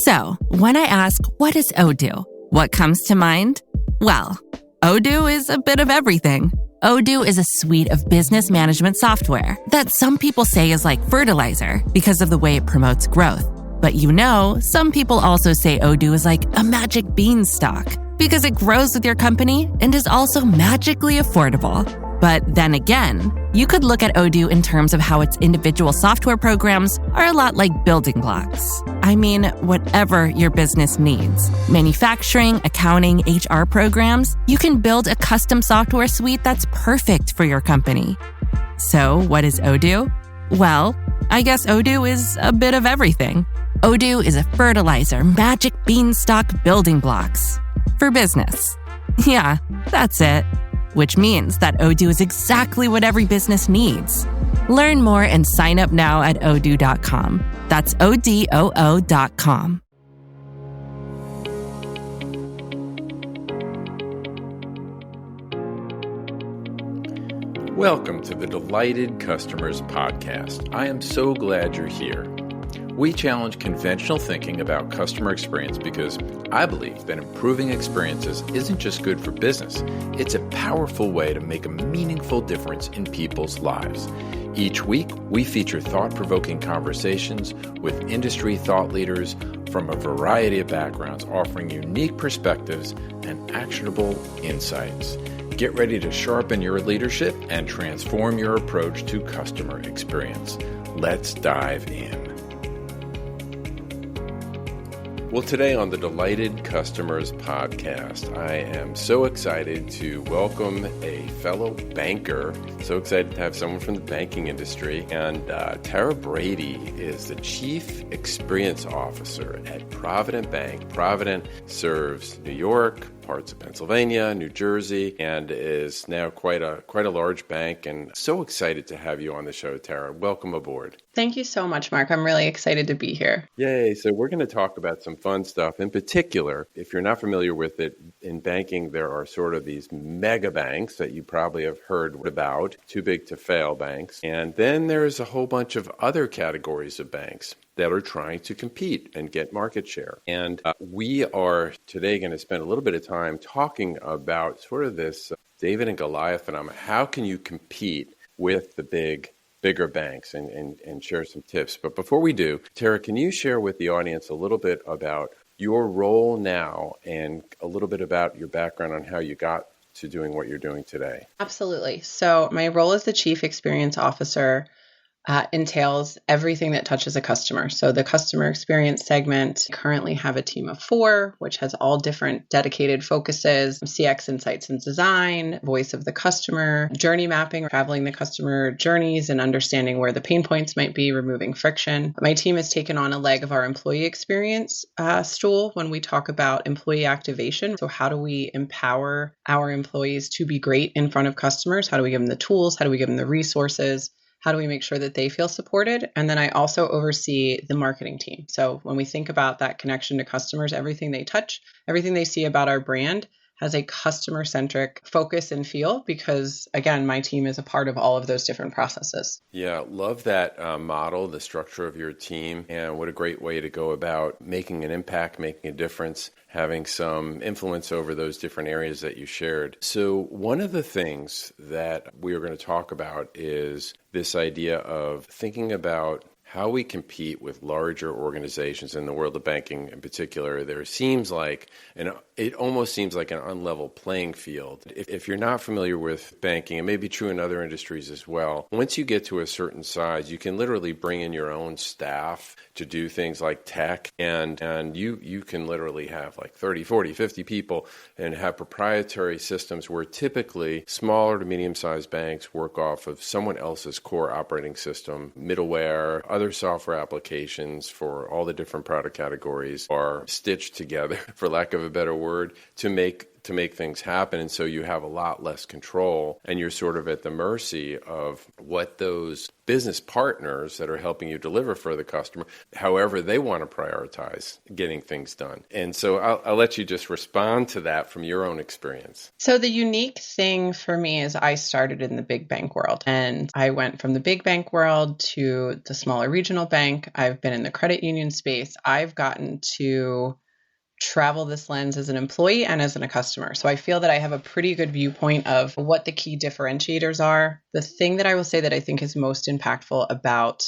So, when I ask, what is Odoo? What comes to mind? Well, Odoo is a bit of everything. Odoo is a suite of business management software that some people say is like fertilizer because of the way it promotes growth. But some people also say Odoo is like a magic beanstalk because it grows with your company and is also magically affordable. But then again, you could look at Odoo in terms of how its individual software programs are a lot like building blocks. I mean, whatever your business needs, manufacturing, accounting, HR programs, you can build a custom software suite that's perfect for your company. So what is Odoo? Well, I guess Odoo is a bit of everything. Odoo is a fertilizer, magic beanstalk building blocks for business. Yeah, that's it. Which means that Odoo is exactly what every business needs. Learn more and sign up now at odoo.com. That's ODOO.com. Welcome to the Delighted Customers Podcast. I am so glad you're here. We challenge conventional thinking about customer experience because I believe that improving experiences isn't just good for business, it's a powerful way to make a meaningful difference in people's lives. Each week, we feature thought-provoking conversations with industry thought leaders from a variety of backgrounds, offering unique perspectives and actionable insights. Get ready to sharpen your leadership and transform your approach to customer experience. Let's dive in. Well, today on the Delighted Customers Podcast, I am so excited to welcome a fellow banker. So excited to have someone from the banking industry. And Tara Brady is the Chief Experience Officer at Provident Bank. Provident serves New York, parts of Pennsylvania, New Jersey, and is now quite a large bank. And so excited to have you on the show, Tara. Welcome aboard. Thank you so much, Mark. I'm really excited to be here. Yay. So we're going to talk about some fun stuff. In particular, if you're not familiar with it, in banking, there are sort of these mega banks that you probably have heard about, too big to fail banks. And then there's a whole bunch of other categories of banks that are trying to compete and get market share. And we are today going to spend a little bit of time talking about sort of this David and Goliath phenomenon. How can you compete with the bigger banks and share some tips? But before we do, Tara, can you share with the audience a little bit about your role now and a little bit about your background on how you got to doing what you're doing today? Absolutely. So my role as the Chief Experience Officer entails everything that touches a customer. So the customer experience segment currently have a team of 4, which has all different dedicated focuses: CX insights and design, voice of the customer, journey mapping, traveling the customer journeys and understanding where the pain points might be, removing friction. My team has taken on a leg of our employee experience stool when we talk about employee activation. So how do we empower our employees to be great in front of customers? How do we give them the tools? How do we give them the resources? How do we make sure that they feel supported? And then I also oversee the marketing team. So when we think about that connection to customers, everything they touch, everything they see about our brand has a customer-centric focus and feel because, again, my team is a part of all of those different processes. Yeah, love that model, the structure of your team, and what a great way to go about making an impact, making a difference, having some influence over those different areas that you shared. So one of the things that we are going to talk about is this idea of thinking about how we compete with larger organizations in the world of banking in particular. It almost seems like an unlevel playing field. If you're not familiar with banking, it may be true in other industries as well. Once you get to a certain size, you can literally bring in your own staff to do things like tech, and you can literally have like 30, 40, 50 people and have proprietary systems where typically smaller to medium-sized banks work off of someone else's core operating system, middleware, other software applications for all the different product categories are stitched together, for lack of a better word, to make to make things happen. And so you have a lot less control, and you're sort of at the mercy of what those business partners that are helping you deliver for the customer, however they want to prioritize getting things done. And so I'll let you just respond to that from your own experience. So the unique thing for me is I started in the big bank world, and I went from the big bank world to the smaller regional bank. I've been in the credit union space. I've gotten to travel this lens as an employee and as a customer. So I feel that I have a pretty good viewpoint of what the key differentiators are. The thing that I will say that I think is most impactful about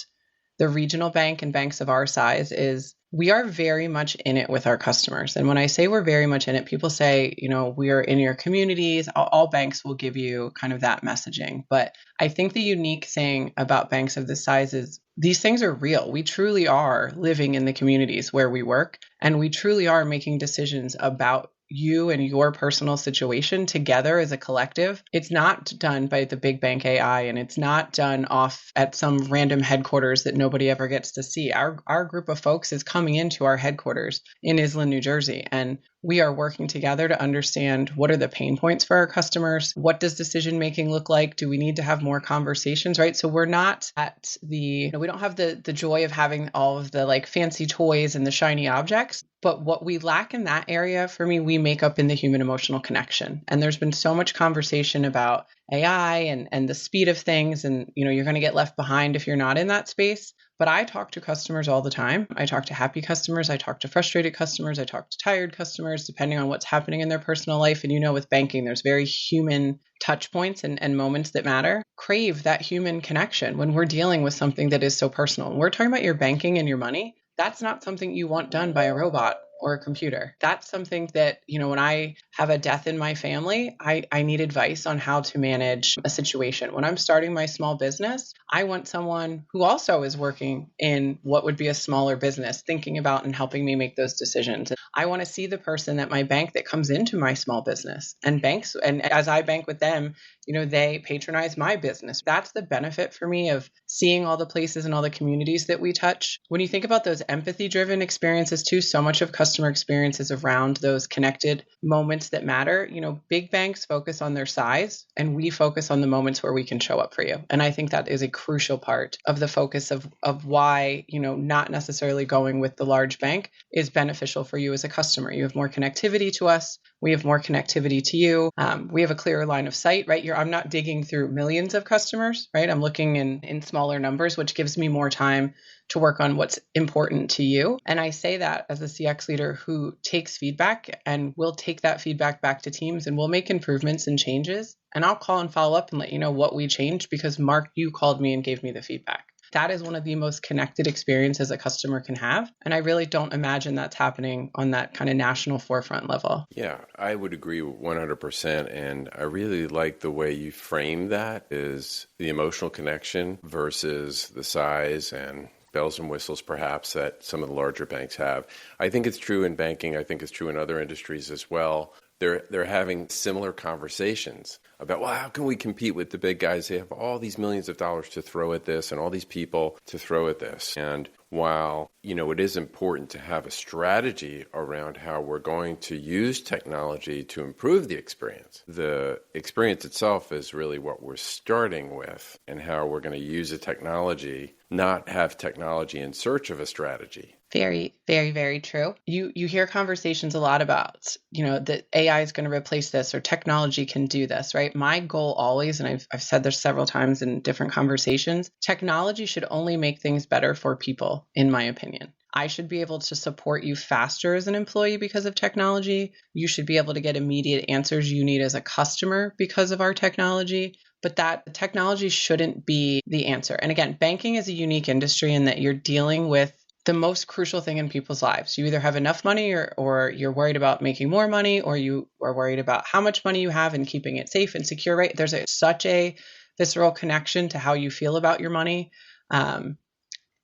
the regional bank and banks of our size is we are very much in it with our customers. And when I say we're very much in it, people say, we are in your communities. All banks will give you kind of that messaging. But I think the unique thing about banks of this size is these things are real. We truly are living in the communities where we work, and we truly are making decisions about you and your personal situation together as a collective. It's not done by the big bank AI, and it's not done off at some random headquarters that nobody ever gets to see. Our group of folks is coming into our headquarters in Island, New Jersey, and we are working together to understand what are the pain points for our customers. What does decision making look like? Do we need to have more conversations, right? So we're not at we don't have the joy of having all of the like fancy toys and the shiny objects. But what we lack in that area, for me, we make up in the human emotional connection. And there's been so much conversation about AI and the speed of things. And, you're going to get left behind if you're not in that space. But I talk to customers all the time. I talk to happy customers. I talk to frustrated customers. I talk to tired customers, depending on what's happening in their personal life. And with banking, there's very human touch points and moments that matter. Crave that human connection when we're dealing with something that is so personal. When we're talking about your banking and your money, that's not something you want done by a robot or a computer. That's something that, when I have a death in my family, I need advice on how to manage a situation. When I'm starting my small business, I want someone who also is working in what would be a smaller business, thinking about and helping me make those decisions. I want to see the person at my bank that comes into my small business and banks. And as I bank with them, they patronize my business. That's the benefit for me of seeing all the places and all the communities that we touch. When you think about those empathy-driven experiences too, so much of customer experience is around those connected moments that matter. Big banks focus on their size, and we focus on the moments where we can show up for you. And I think that is a crucial part of the focus of why, not necessarily going with the large bank is beneficial for you as a customer. You have more connectivity to us. We have more connectivity to you. We have a clearer line of sight, right? I'm not digging through millions of customers, right? I'm looking in smaller numbers, which gives me more time to work on what's important to you. And I say that as a CX leader who takes feedback and will take that feedback back to teams, and we'll make improvements and changes. And I'll call and follow up and let you know what we changed because Mark, you called me and gave me the feedback. That is one of the most connected experiences a customer can have. And I really don't imagine that's happening on that kind of national forefront level. Yeah, I would agree 100%. And I really like the way you frame that is the emotional connection versus the size and bells and whistles perhaps that some of the larger banks have. I think it's true in banking. I think it's true in other industries as well. They're having similar conversations about, well, how can we compete with the big guys? They have all these millions of dollars to throw at this and all these people to throw at this. And while, it is important to have a strategy around how we're going to use technology to improve the experience itself is really what we're starting with, and how we're going to use the technology, not have technology in search of a strategy. Very, very, very true. You hear conversations a lot about, that AI is going to replace this or technology can do this, right? My goal always, and I've said this several times in different conversations, technology should only make things better for people, in my opinion. I should be able to support you faster as an employee because of technology. You should be able to get immediate answers you need as a customer because of our technology. But that technology shouldn't be the answer. And again, banking is a unique industry in that you're dealing with the most crucial thing in people's lives. You either have enough money or you're worried about making more money, or you are worried about how much money you have and keeping it safe and secure, right? There's such a visceral connection to how you feel about your money.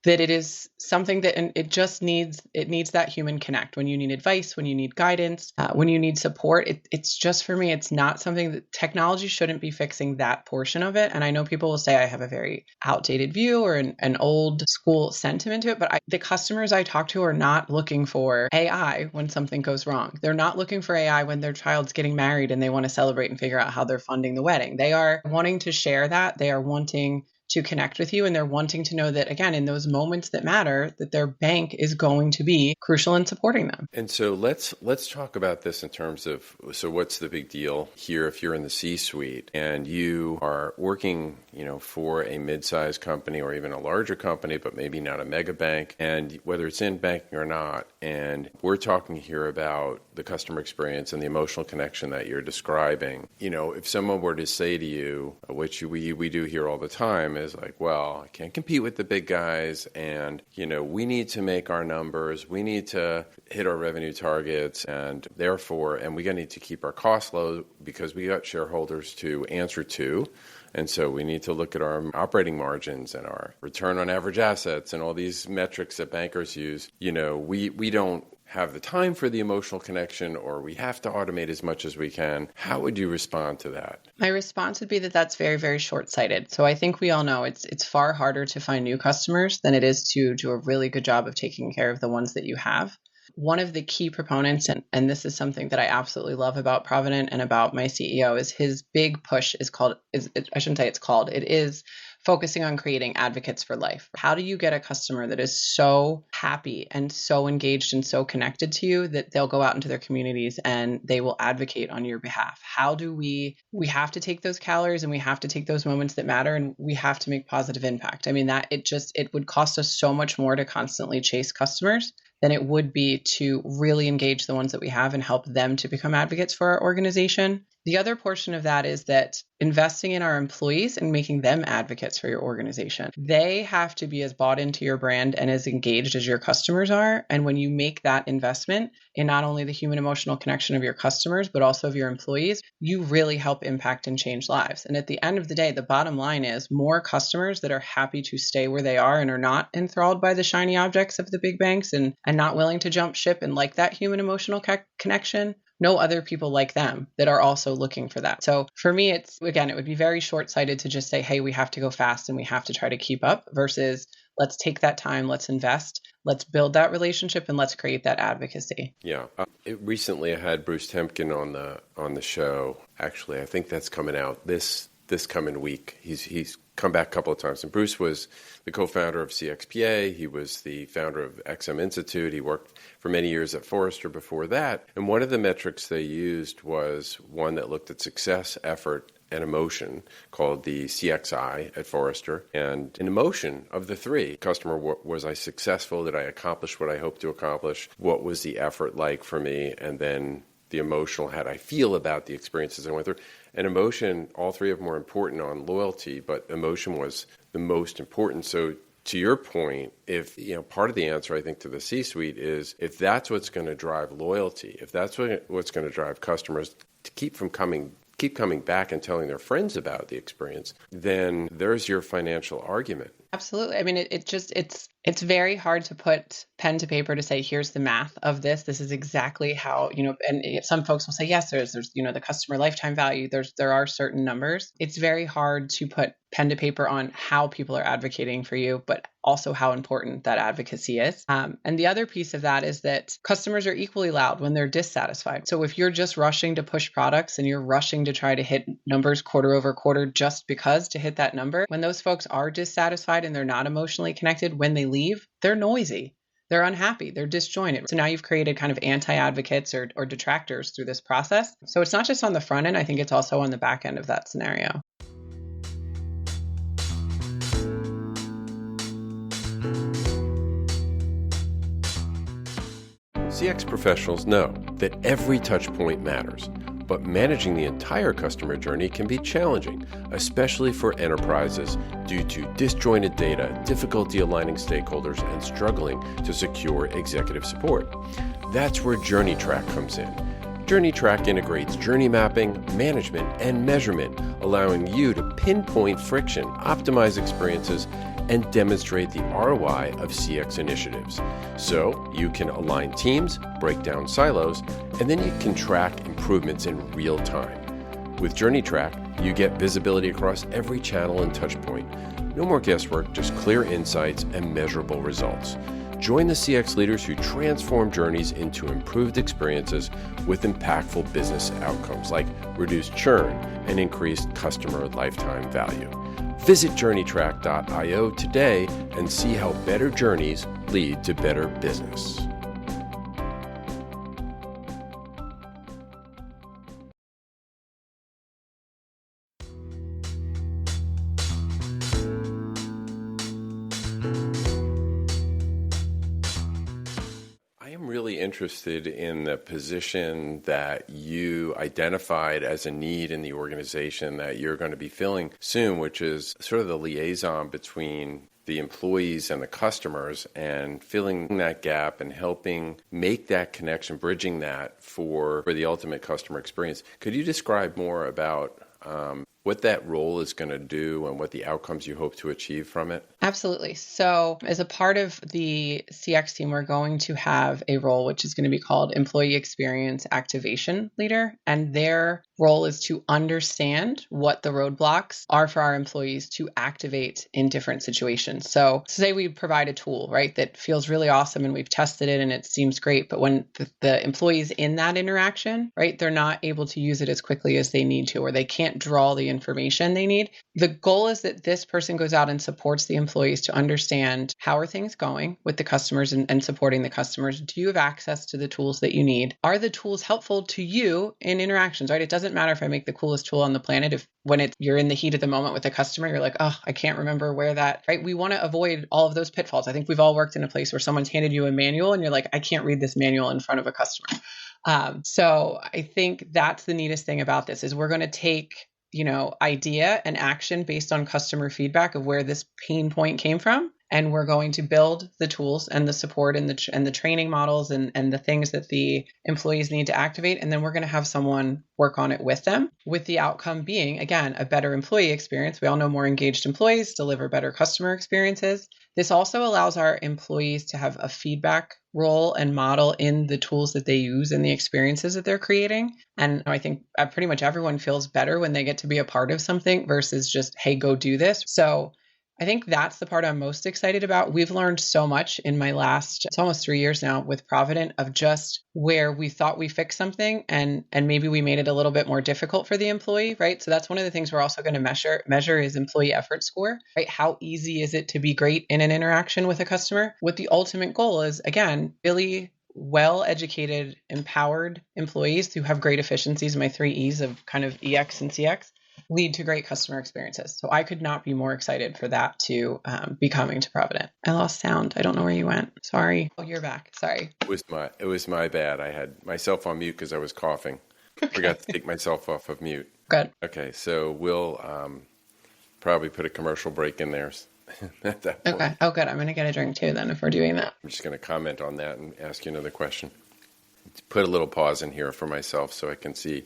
that it is something that, and it just needs that human connect. When you need advice, when you need guidance, when you need support, it's just, for me, it's not something that technology shouldn't be fixing that portion of it. And I know people will say I have a very outdated view or an old school sentiment to it, but the customers I talk to are not looking for AI when something goes wrong. They're not looking for AI when their child's getting married and they want to celebrate and figure out how they're funding the wedding. They are wanting to share that. They are wanting to connect with you, and they're wanting to know that, again, in those moments that matter, that their bank is going to be crucial in supporting them. And so let's talk about this in terms of, so what's the big deal here if you're in the C-suite and you are working, for a mid-sized company or even a larger company, but maybe not a mega bank, and whether it's in banking or not, and we're talking here about the customer experience and the emotional connection that you're describing. If someone were to say to you, which we do hear all the time, is like, well, I can't compete with the big guys, and we need to make our numbers, we need to hit our revenue targets, and therefore, and we need to keep our costs low because we got shareholders to answer to. And so we need to look at our operating margins and our return on average assets and all these metrics that bankers use. We don't have the time for the emotional connection, or we have to automate as much as we can. How would you respond to that? My response would be that that's very, very short-sighted. So I think we all know it's far harder to find new customers than it is to do a really good job of taking care of the ones that you have. One of the key proponents, and this is something that I absolutely love about Provident and about my CEO, is his big push is focusing on creating advocates for life. How do you get a customer that is so happy and so engaged and so connected to you that they'll go out into their communities and they will advocate on your behalf? How do we have to take those calories and we have to take those moments that matter, and we have to make positive impact. I mean, it would cost us so much more to constantly chase customers than it would be to really engage the ones that we have and help them to become advocates for our organization. The other portion of that is that investing in our employees and making them advocates for your organization. They have to be as bought into your brand and as engaged as your customers are. And when you make that investment in not only the human emotional connection of your customers, but also of your employees, you really help impact and change lives. And at the end of the day, the bottom line is more customers that are happy to stay where they are and are not enthralled by the shiny objects of the big banks and not willing to jump ship and like that human emotional connection. No other people like them that are also looking for that. So for me, it would be very short-sighted to just say, hey, we have to go fast and we have to try to keep up, versus let's take that time, let's invest, let's build that relationship, and let's create that advocacy. Yeah. Recently I had Bruce Temkin on the show. Actually, I think that's coming out this coming week. He's come back a couple of times. And Bruce was the co-founder of CXPA. He was the founder of XM Institute. He worked for many years at Forrester before that. And one of the metrics they used was one that looked at success, effort, and emotion, called the CXI at Forrester. And an emotion of the three: customer, was I successful? Did I accomplish what I hoped to accomplish? What was the effort like for me? And then the emotional, how did I feel about the experiences I went through? And emotion, all three of them were important on loyalty, but emotion was the most important. So to your point, if part of the answer, I think, to the C-suite is, if that's what's going to drive loyalty, if that's what's going to drive customers to keep coming back and telling their friends about the experience, then there's your financial argument. Absolutely. I mean, it's very hard to put pen to paper to say, here's the math of this. This is exactly how, and some folks will say, yes, there's the customer lifetime value. There are certain numbers. It's very hard to put pen to paper on how people are advocating for you, but also how important that advocacy is. And the other piece of that is that customers are equally loud when they're dissatisfied. So if you're just rushing to push products and you're rushing to try to hit numbers quarter over quarter just because to hit that number, when those folks are dissatisfied and they're not emotionally connected, when they leave, they're noisy. They're unhappy. They're disjointed. So now you've created kind of anti-advocates or detractors through this process. So it's not just on the front end. I think it's also on the back end of that scenario. CX professionals know that every touch point matters, but managing the entire customer journey can be challenging, especially for enterprises, due to disjointed data, difficulty aligning stakeholders, and struggling to secure executive support. That's where JourneyTrack comes in. JourneyTrack integrates journey mapping, management, and measurement, allowing you to pinpoint friction, optimize experiences, and demonstrate the ROI of CX initiatives. So you can align teams, break down silos, and then you can track improvements in real time. With Journey Track, you get visibility across every channel and touch point. No more guesswork, just clear insights and measurable results. Join the CX leaders who transform journeys into improved experiences with impactful business outcomes like reduced churn and increased customer lifetime value. Visit journeytrack.io today and see how better journeys lead to better business. Really interested in the position that you identified as a need in the organization that you're going to be filling soon, which is sort of the liaison between the employees and the customers and filling that gap and helping make that connection, bridging that for the ultimate customer experience. Could you describe more about what that role is going to do and what the outcomes you hope to achieve from it? Absolutely. So as a part of the CX team, we're going to have a role which is going to be called Employee Experience Activation Leader. And their role is to understand what the roadblocks are for our employees to activate in different situations. So say we provide a tool, right, that feels really awesome and we've tested it and it seems great. But when the employees in that interaction, right, they're not able to use it as quickly as they need to, or they can't draw the information they need. The goal is that this person goes out and supports the employees to understand how are things going with the customers and supporting the customers. Do you have access to the tools that you need? Are the tools helpful to you in interactions, right? It doesn't matter if I make the coolest tool on the planet. If when you're in the heat of the moment with a customer, you're like, oh, I can't remember where that, right? We want to avoid all of those pitfalls. I think we've all worked in a place where someone's handed you a manual and you're like, I can't read this manual in front of a customer. So I think that's the neatest thing about this is we're going to take idea and action based on customer feedback of where this pain point came from. And we're going to build the tools and the support and the training models and the things that the employees need to activate. And then we're going to have someone work on it with them, with the outcome being, again, a better employee experience. We all know more engaged employees deliver better customer experiences. This also allows our employees to have a feedback role and model in the tools that they use and the experiences that they're creating. And I think pretty much everyone feels better when they get to be a part of something versus just, hey, go do this. So I think that's the part I'm most excited about. We've learned so much in it's almost 3 years now with Provident of just where we thought we fixed something and maybe we made it a little bit more difficult for the employee, right? So that's one of the things we're also going to measure is employee effort score, right? How easy is it to be great in an interaction with a customer? What the ultimate goal is, again, really well-educated, empowered employees who have great efficiencies, my 3 E's of kind of EX and CX, lead to great customer experiences. So I could not be more excited for that to be coming to Provident. I lost sound. I don't know where you went. Sorry. Oh, you're back. Sorry. It was my bad. I had myself on mute because I was coughing. Okay. Forgot to take myself off of mute. Good. Okay, so we'll probably put a commercial break in there at that point. Okay. Oh, good. I'm going to get a drink too then if we're doing that. I'm just going to comment on that and ask you another question. Put a little pause in here for myself so I can see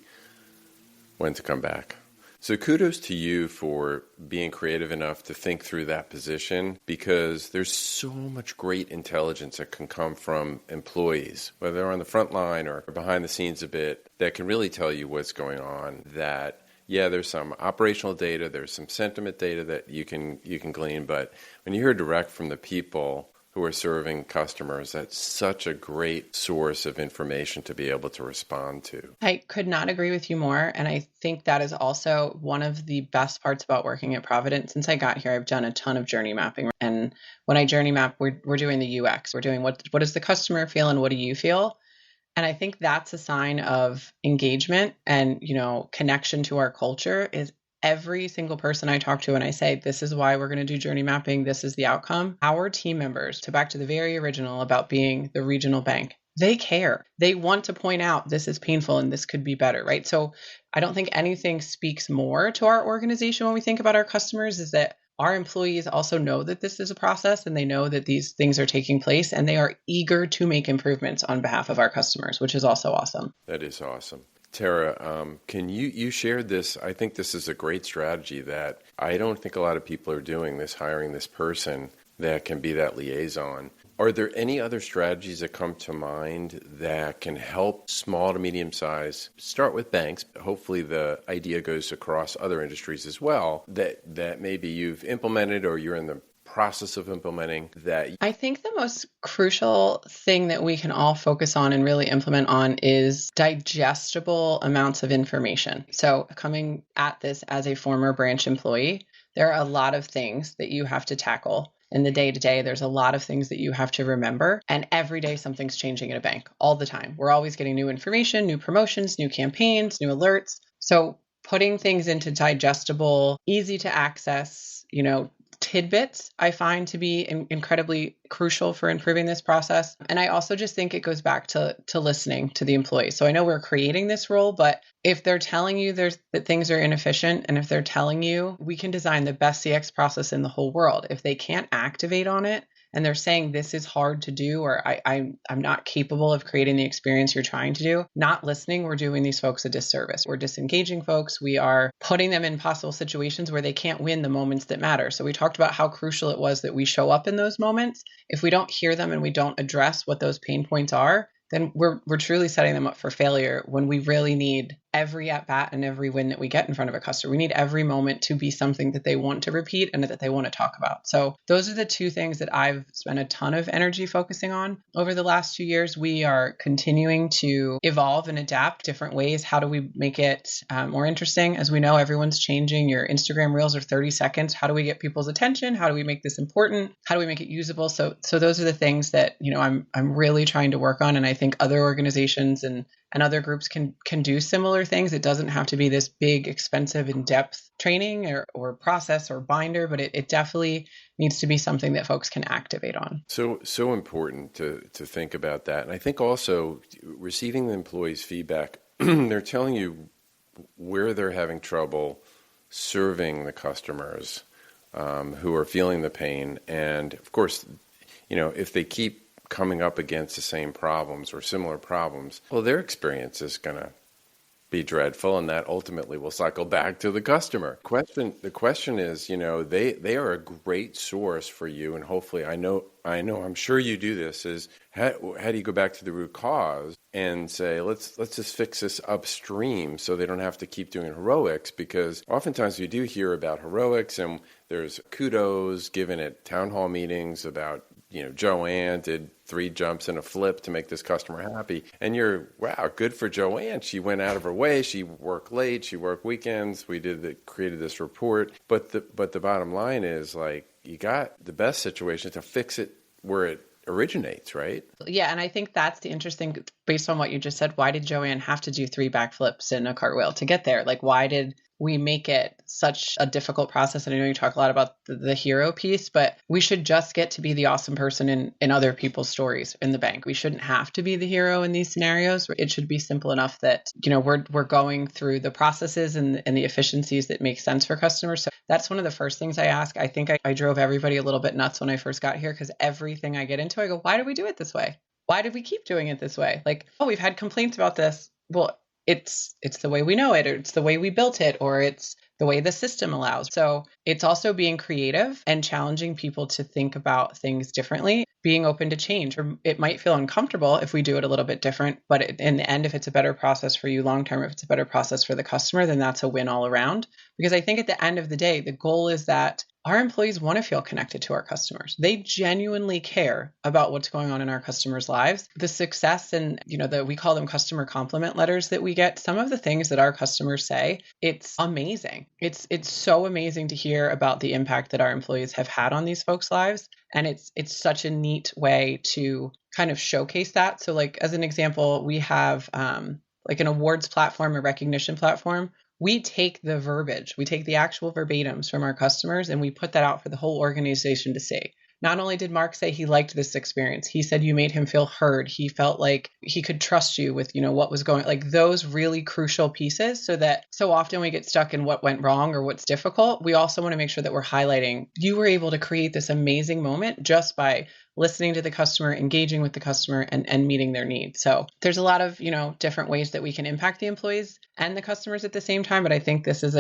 when to come back. So kudos to you for being creative enough to think through that position because there's so much great intelligence that can come from employees, whether they're on the front line or behind the scenes a bit, that can really tell you what's going on. That, yeah, there's some operational data, there's some sentiment data that you can glean, but when you hear direct from the people who are serving customers, that's such a great source of information to be able to respond to. I could not agree with you more. And I think that is also one of the best parts about working at Provident. Since I got here, I've done a ton of journey mapping. And when I journey map, we're doing the UX. We're doing what does the customer feel and what do you feel? And I think that's a sign of engagement and, connection to our culture is every single person I talk to and I say, this is why we're going to do journey mapping. This is the outcome. Our team members, back to the very original about being the regional bank, they care. They want to point out this is painful and this could be better, right? So I don't think anything speaks more to our organization when we think about our customers is that our employees also know that this is a process and they know that these things are taking place and they are eager to make improvements on behalf of our customers, which is also awesome. That is awesome. Tara, can you shared this? I think this is a great strategy that I don't think a lot of people are doing this, hiring this person that can be that liaison. Are there any other strategies that come to mind that can help small to medium size, start with banks, hopefully the idea goes across other industries as well, that maybe you've implemented or you're in the process of implementing that? I think the most crucial thing that we can all focus on and really implement on is digestible amounts of information. So coming at this as a former branch employee, there are a lot of things that you have to tackle. In the day to day, there's a lot of things that you have to remember. And every day something's changing at a bank all the time. We're always getting new information, new promotions, new campaigns, new alerts. So putting things into digestible, easy to access, tidbits, I find to be incredibly crucial for improving this process. And I also just think it goes back to listening to the employees. So I know we're creating this role, but if they're telling you that things are inefficient, and if they're telling you we can design the best CX process in the whole world, if they can't activate on it, and they're saying this is hard to do, or I'm not capable of creating the experience you're trying to do, not listening, we're doing these folks a disservice. We're disengaging folks. We are putting them in possible situations where they can't win the moments that matter. So we talked about how crucial it was that we show up in those moments. If we don't hear them and we don't address what those pain points are, then we're truly setting them up for failure when we really need every at-bat and every win that we get in front of a customer. We need every moment to be something that they want to repeat and that they want to talk about. So those are the two things that I've spent a ton of energy focusing on over the last 2 years. We are continuing to evolve and adapt different ways. How do we make it more interesting? As we know, everyone's changing. Your Instagram reels are 30 seconds. How do we get people's attention? How do we make this important? How do we make it usable? So those are the things that, I'm really trying to work on. And I think other organizations and other groups can do similar things. It doesn't have to be this big, expensive, in-depth training or process or binder, but it definitely needs to be something that folks can activate on. So important to think about that. And I think also receiving the employees' feedback, they're telling you where they're having trouble serving the customers who are feeling the pain. And of course, if they keep coming up against the same problems or similar problems, well, their experience is going to be dreadful, and that ultimately will cycle back to the customer. The question is, they are a great source for you, and hopefully, I'm sure you do this, is how do you go back to the root cause and say, let's just fix this upstream so they don't have to keep doing heroics, because oftentimes we do hear about heroics, and there's kudos given at town hall meetings about, Joanne did 3 jumps and a flip to make this customer happy. And wow, good for Joanne. She went out of her way. She worked late. She worked weekends. Created this report. But the bottom line is, you got the best situation to fix it where it originates, right? Yeah. And I think that's the interesting, based on what you just said, why did Joanne have to do 3 backflips and a cartwheel to get there? Why did we make it such a difficult process? And I know you talk a lot about the hero piece, but we should just get to be the awesome person in other people's stories in the bank. We shouldn't have to be the hero in these scenarios. It should be simple enough that, we're going through the processes and the efficiencies that make sense for customers. So that's one of the first things I ask. I think I drove everybody a little bit nuts when I first got here, because everything I get into, I go, why do we do it this way? Why did we keep doing it this way? We've had complaints about this. Well, it's the way we know it, or it's the way we built it, or it's the way the system allows. So it's also being creative and challenging people to think about things differently, being open to change. Or it might feel uncomfortable if we do it a little bit different, but in the end, if it's a better process for you long-term, if it's a better process for the customer, then that's a win all around. Because I think at the end of the day, the goal is that our employees want to feel connected to our customers. They genuinely care about what's going on in our customers' lives. The success and, we call them customer compliment letters that we get, some of the things that our customers say, it's amazing. It's so amazing to hear about the impact that our employees have had on these folks' lives. And it's such a neat way to kind of showcase that. So as an example, we have an awards platform, a recognition platform. We take the verbiage, we take the actual verbatims from our customers, and we put that out for the whole organization to see. Not only did Mark say he liked this experience, he said you made him feel heard. He felt like he could trust you with, what was going, those really crucial pieces, so that so often we get stuck in what went wrong or what's difficult. We also want to make sure that we're highlighting you were able to create this amazing moment just by listening to the customer, engaging with the customer, and meeting their needs. So there's a lot of, different ways that we can impact the employees and the customers at the same time. But I think this is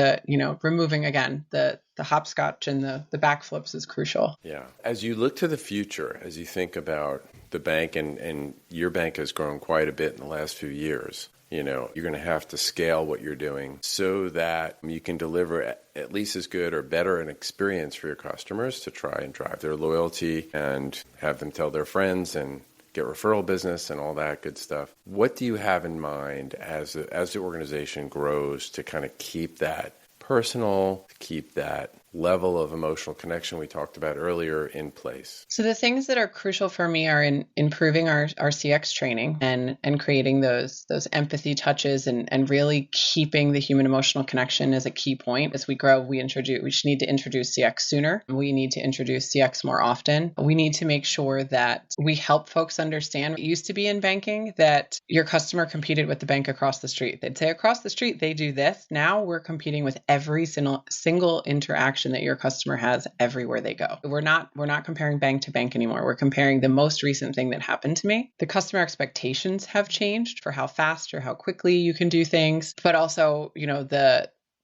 removing, again, the hopscotch and the backflips is crucial. Yeah. As you look to the future, as you think about the bank, and your bank has grown quite a bit in the last few years, you're going to have to scale what you're doing so that you can deliver at least as good or better an experience for your customers to try and drive their loyalty and have them tell their friends and get referral business and all that good stuff. What do you have in mind as the organization grows to kind of keep that personal, keep that level of emotional connection we talked about earlier in place? So the things that are crucial for me are in improving our CX training and creating those empathy touches and really keeping the human emotional connection as a key point. As we grow, we need to introduce CX sooner. We need to introduce CX more often. We need to make sure that we help folks understand. It used to be in banking that your customer competed with the bank across the street. They'd say across the street, they do this. Now we're competing with every single interaction that your customer has everywhere they go. We're not comparing bank to bank anymore. We're comparing the most recent thing that happened to me. The customer expectations have changed for how fast or how quickly you can do things, but also,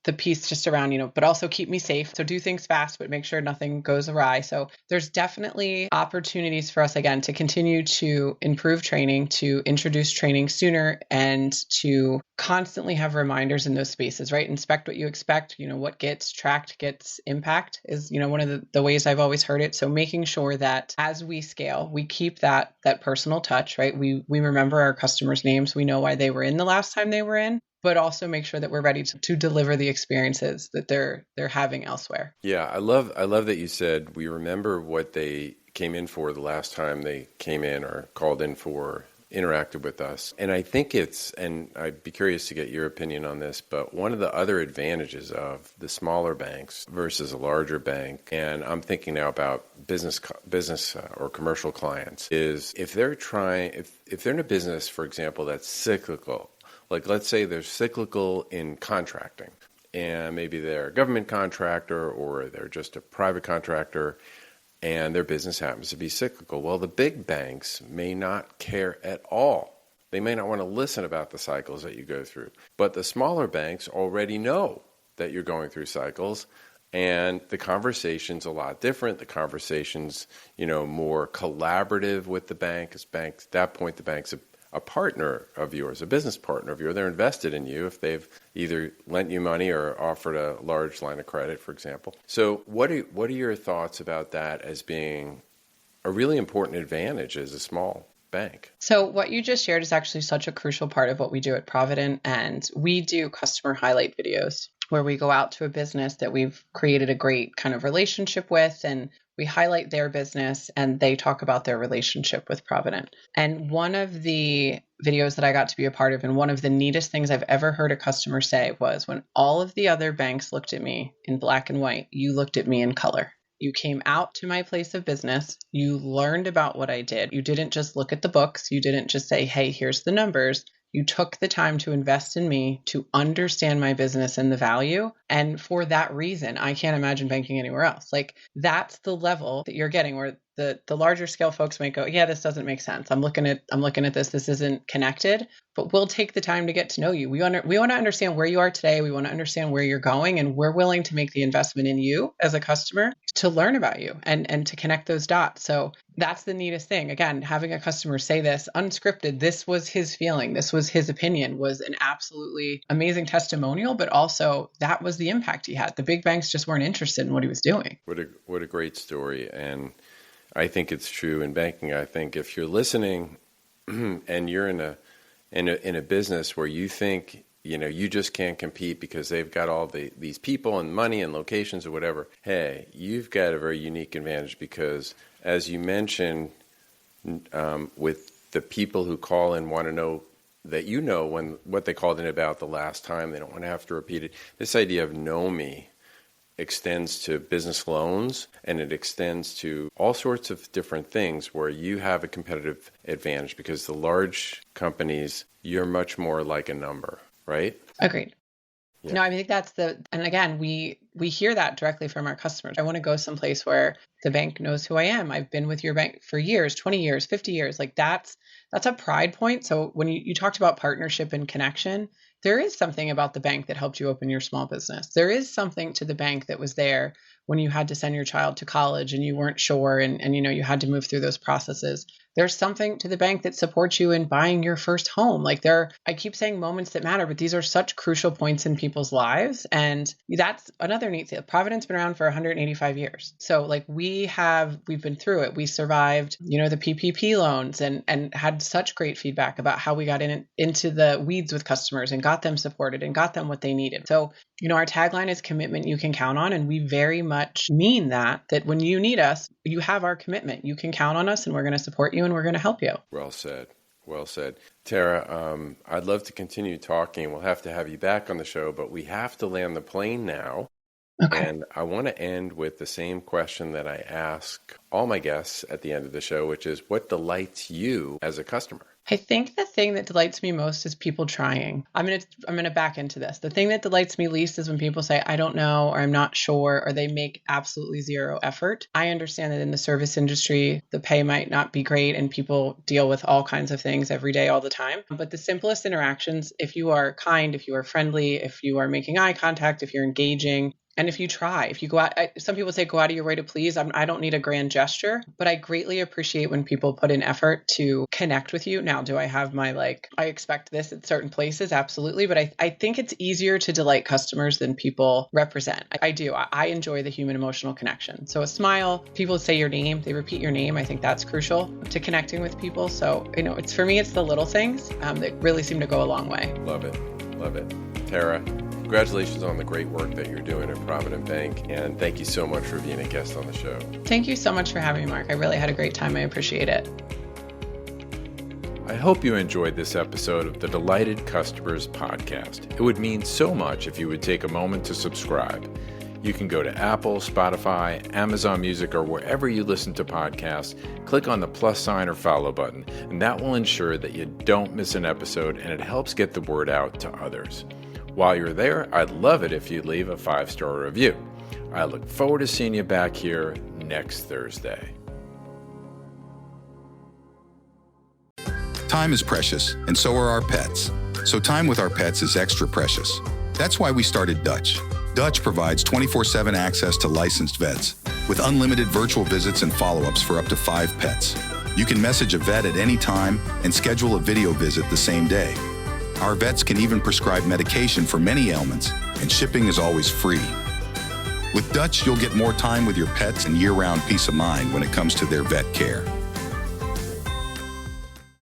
the piece just around, but also keep me safe. So do things fast, but make sure nothing goes awry. So there's definitely opportunities for us, again, to continue to improve training, to introduce training sooner, and to constantly have reminders in those spaces, right? Inspect what you expect. What gets tracked gets impact is, one of the ways I've always heard it. So making sure that as we scale, we keep that personal touch, right? We remember our customers' names. We know why they were in the last time they were in, but also make sure that we're ready to deliver the experiences that they're having elsewhere. Yeah, I love that you said we remember what they came in for the last time they came in or called in for, interacted with us. And I think and I'd be curious to get your opinion on this, but one of the other advantages of the smaller banks versus a larger bank, and I'm thinking now about business or commercial clients, is if they're in a business, for example, that's cyclical. Like, let's say they're cyclical in contracting, and maybe they're a government contractor or they're just a private contractor, and their business happens to be cyclical. Well, the big banks may not care at all. They may not want to listen about the cycles that you go through. But the smaller banks already know that you're going through cycles, and the conversation's a lot different. The conversation's, more collaborative with the bank. At that point, the bank's a partner of yours, a business partner of yours. They're invested in you if they've either lent you money or offered a large line of credit, for example. So what are your thoughts about that as being a really important advantage as a small bank? So what you just shared is actually such a crucial part of what we do at Provident, and we do customer highlight videos where we go out to a business that we've created a great kind of relationship with, and we highlight their business and they talk about their relationship with Provident. And one of the videos that I got to be a part of, and one of the neatest things I've ever heard a customer say, was, when all of the other banks looked at me in black and white, you looked at me in color. You came out to my place of business. You learned about what I did. You didn't just look at the books. You didn't just say, hey, here's the numbers. You took the time to invest in me, to understand my business and the value. And for that reason, I can't imagine banking anywhere else. Like, that's the level that you're getting, where the larger scale folks might go, yeah, this doesn't make sense. I'm looking at this. This isn't connected. But we'll take the time to get to know you. We want to understand where you are today. We want to understand where you're going, and we're willing to make the investment in you as a customer to learn about you and to connect those dots. So that's the neatest thing. Again, having a customer say this unscripted, this was his feeling, this was his opinion, was an absolutely amazing testimonial, but also that was the impact he had. The big banks just weren't interested in what he was doing. What a great story. And I think it's true in banking. I think if you're listening and you're in a business where you think, you just can't compete because they've got all these people and money and locations or whatever, hey, you've got a very unique advantage because, as you mentioned, with the people who call in want to know that when what they called in about the last time, they don't want to have to repeat it. This idea of know me extends to business loans, and it extends to all sorts of different things where you have a competitive advantage because the large companies, you're much more like a number, right? Agreed. Yeah. No, I think and again, we hear that directly from our customers. I want to go someplace where the bank knows who I am. I've been with your bank for years, 20 years, 50 years. Like that's a pride point. So when you talked about partnership and connection, there is something about the bank that helped you open your small business. There is something to the bank that was there when you had to send your child to college and you weren't sure and you had to move through those processes. There's something to the bank that supports you in buying your first home. I keep saying moments that matter, but these are such crucial points in people's lives. And that's another neat thing. Provident's been around for 185 years. So we've been through it. We survived, the PPP loans and had such great feedback about how we got into the weeds with customers and got them supported and got them what they needed. So, our tagline is commitment you can count on. And we very much mean that when you need us, you have our commitment. You can count on us and we're going to support you and we're going to help you. Well said. Well said. Tara, I'd love to continue talking. We'll have to have you back on the show, but we have to land the plane now. Okay. And I want to end with the same question that I ask all my guests at the end of the show, which is what delights you as a customer? I think the thing that delights me most is people trying. I'm going to back into this. The thing that delights me least is when people say, I don't know, or I'm not sure, or they make absolutely zero effort. I understand that in the service industry, the pay might not be great and people deal with all kinds of things every day, all the time. But the simplest interactions, if you are kind, if you are friendly, if you are making eye contact, if you're engaging, and if you try, if you go out, some people say go out of your way to please. I don't need a grand gesture, but I greatly appreciate when people put in effort to connect with you. Now, do I have my I expect this at certain places? Absolutely. But I think it's easier to delight customers than people represent. I do. I enjoy the human emotional connection. So a smile, people say your name, they repeat your name. I think that's crucial to connecting with people. So, for me, it's the little things that really seem to go a long way. Love it. Love it. Tara, congratulations on the great work that you're doing at Provident Bank, and thank you so much for being a guest on the show. Thank you so much for having me, Mark. I really had a great time. I appreciate it. I hope you enjoyed this episode of the Delighted Customers podcast. It would mean so much if you would take a moment to subscribe. You can go to Apple, Spotify, Amazon Music, or wherever you listen to podcasts, click on the plus sign or follow button, and that will ensure that you don't miss an episode, and it helps get the word out to others. While you're there, I'd love it if you'd leave a 5-star review. I look forward to seeing you back here next Thursday. Time is precious, and so are our pets. So time with our pets is extra precious. That's why we started Dutch. Dutch provides 24/7 access to licensed vets, with unlimited virtual visits and follow-ups for up to 5 pets. You can message a vet at any time and schedule a video visit the same day. Our vets can even prescribe medication for many ailments, and shipping is always free. With Dutch, you'll get more time with your pets and year-round peace of mind when it comes to their vet care.